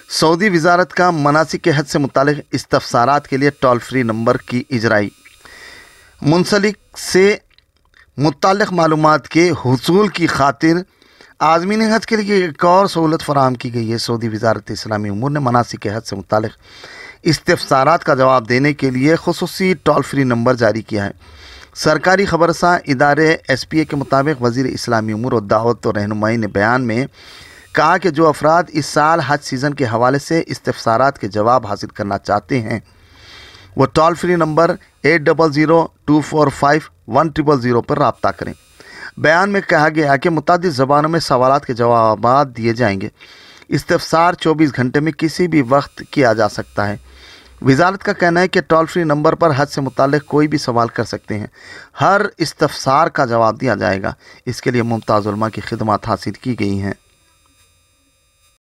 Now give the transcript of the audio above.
Saudi वजारत का मनासिक हज से मुतालिक इस्तफसारात के लिए टोल फ्री नंबर की इजराई। मुंसलिक से मुताल्लिक़ मालूमात के हुसूल की खातिर आज़मीन हज के लिए एक और सहूलत फराहम की गई है। सऊदी वजारत इस्लामी उमूर ने मनासिक हज से मुताल्लिक़ इस्तफसारात का जवाब देने के लिए खुसूसी टोल फ्री नंबर जारी किया है। सरकारी खबरसां इदारे SPA के मुताबिक वज़ीर इस्लामी उमूर और दावत और रहनुमाई ने बयान में कहा कि जो अफराद इस साल हज सीज़न के हवाले से इस्तफसारात के जवाब हासिल करना चाहते हैं वो टोल फ्री नंबर 800-245-1000 पर रब्ता करें। बयान में कहा गया कि मुतादिद ज़बानों में सवालात के जवाब दिए जाएंगे। इस्तफसार 24 घंटे में किसी भी वक्त किया जा सकता है। वजारत का कहना है कि टोल फ्री नंबर पर हज से मुताल्लिक़ कोई भी सवाल कर सकते हैं। हर इस्तफसार का जवाब दिया जाएगा। इसके लिए मुमताज़ उलमा की खिदमत हासिल की गई हैं।